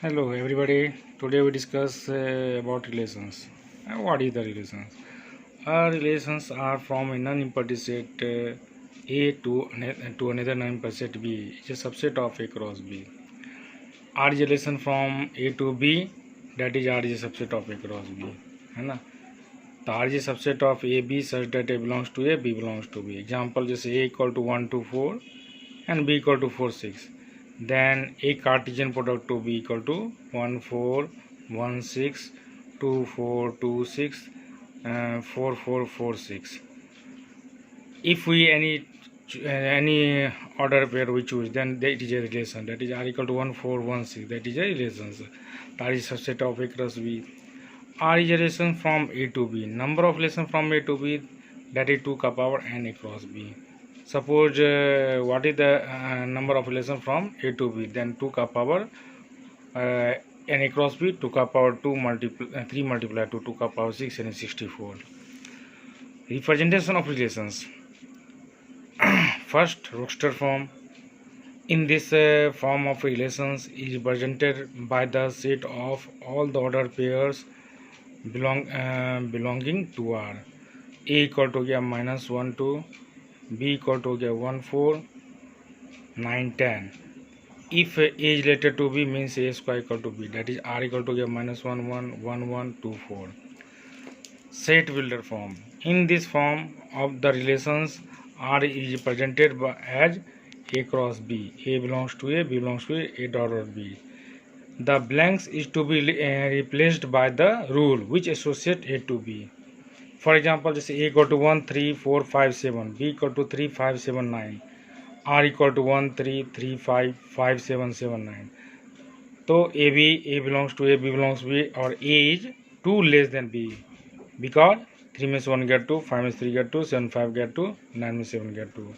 Hello everybody. Today we discuss about relations. What is the relations? Relations are from a non-empty set A to another non-empty set B. It's a subset of A cross B. R is a relation from A to B. That is R is a subset of A cross B. है ना? तो R is a subset of A B such that A belongs to A, B belongs to B. Example जैसे A equal to 1 to 4 and B equal to 4 6. Then A Cartesian product to be equal to 1 4 1 6 2 4 2 6 4 4 4 6. If we any order pair we choose, then that is a relation, that is R equal to 1 4 1 6, that is a relation. That is subset of A cross B. R is a relation from A to B. Number of relation from A to B, that is 2 ka power n A cross B. Suppose what is the number of relation from A to B, then 2 ka power n A cross B, 2 ka power 3 multiplied to 2 ka power 6 and 64. Representation of relations. First, Roster form. In this form of relations is represented by the set of all the order pairs belonging to R. A equal to गया -1 2, B equal to 1 4 9 10. If A is related to B, means A square equal to B, that is R equal to -1 1 1 1 2 4. Set builder form. In this form of the relations, R is represented as A cross B. A belongs to A, B belongs to A dot B. The blanks is to be replaced by the rule which associate A to B. For example, जैसे A equal to 1 3 4 5 7, B equal to 3 5 7 9, R equal to 1 3 3 5 5 7 7 9. तो A belongs to A, B belongs to B, और A is 2 less than B, because 3 में से 1 get 2, 5 में से 3 get 2, 7 5 get 2, 9 में 7 get 2.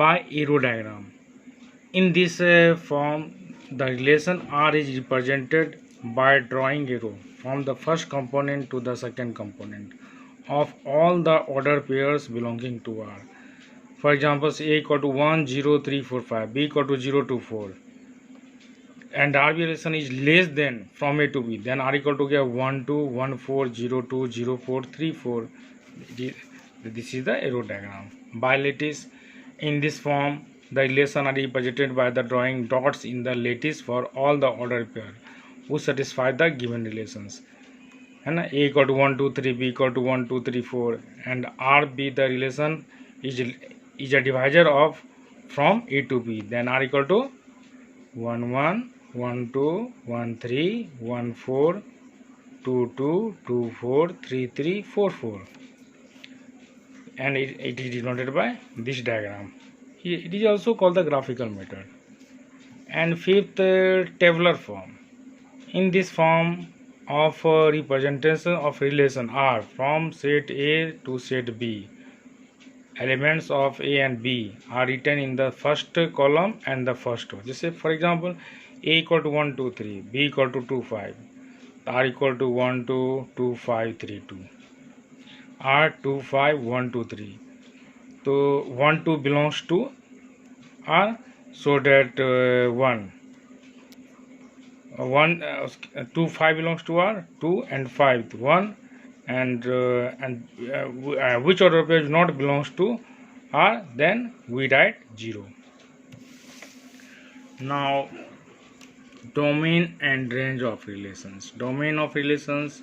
By arrow diagram. In this form, the relation R is represented by drawing arrow from the first component to the second component of all the order pairs belonging to R. For example, A equal to 1 0 3 4 5, B equal to 0 2 4, and R relation is less than from A to B, then R equal to 1 2 1 4 0 2 0 4 3 4. This is the arrow diagram. By lattice. In this form, the relation are represented by the drawing dots in the lattice for all the order pair who satisfy the given relations. है ना? A equal to 1 2 3, B equal to 1 2 3 4, and R be the relation is a divisor of from A to B. Then R equal to 1 1 1 2 1 3 1 4 2 2 2 4 3 3 4 4, and it is denoted by this diagram. It is also called the graphical method. And fifth, tabular form. In this form of representation of relation R from set A to set B, elements of A and B are written in the first column and the first row. Just say, for example, A equal to 1 2 3, B equal to 2 5, R equal to 1 2 2 5 3 2, R 2 5 1 2 3. So 1 2 belongs to R, so that 2 5 belongs to R, 2 and 5 1, and which order pair not belongs to R, then we write 0. Now, domain and range of relations. Domain of relations.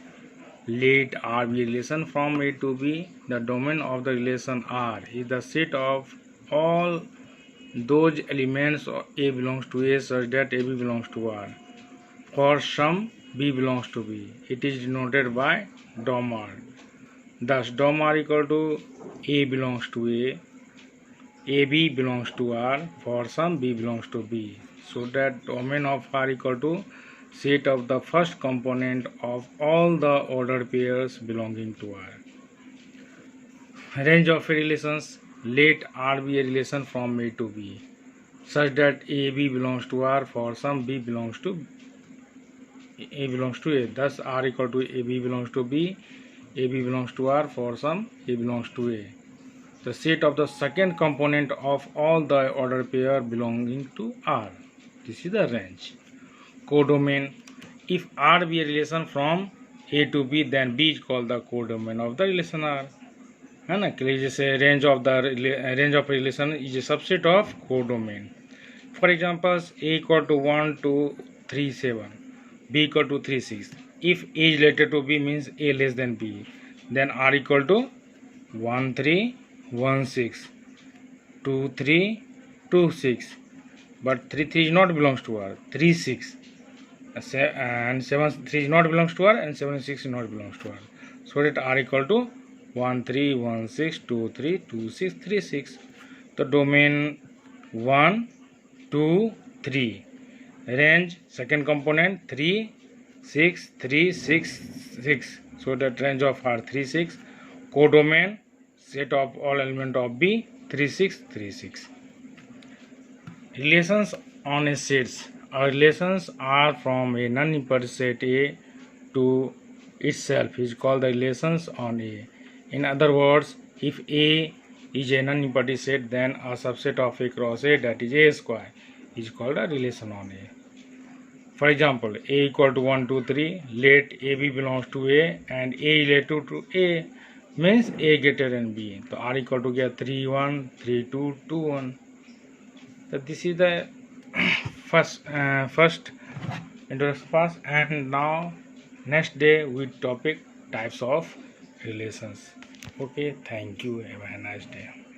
Let R be a relation from A to B. The domain of the relation R is the set of all those elements A belongs to A such that AB belongs to R. For some B belongs to B, it is denoted by dom R. Thus, dom R equal to A belongs to A, AB belongs to R, for some B belongs to B. So that domain of R equal to set of the first component of all the order pairs belonging to R. Range of relations. Let R be a relation from A to B such that AB belongs to R, for some B belongs to A. Thus R equal to AB belongs to B, AB belongs to R, for some A belongs to A. the set of the second component of all the order pair belonging to R. This is the range. Codomain. If R be a relation from A to B, then B is called the codomain of the relation R. है ना, जैसे range of relation is a subset of codomain. For examples A equal to 1 2 3 7, B equal to 3 6. If A is related to B means A less than B, then R equal to 1 3 1 6 2 3 2 6, but 3 3 is not belongs to R. 3 6 and 7 3 is not belongs to R, and 7 6 is not belongs to R. So that R equal to 1 3 1 6 2 3 2 6 3 6. The domain 1 2 3, range second component 3 6 3 6 6. So that range of R 3 6. Codomain set of all element of B 3 6 3 6. Relations on a sets. Our relations are from a non-empty set A to itself is called the relations on A. In other words, if A is a non-empty set, then a subset of A cross A, that is A square, is called a relation on A. For example, A equal to 1 2 3, let AB belongs to A and A related to A means A greater than B. So R equal to get 3 1 3 2 2 1. So this is the first introduction first, and now next day with topic types of relations. Okay, thank you, have a nice day.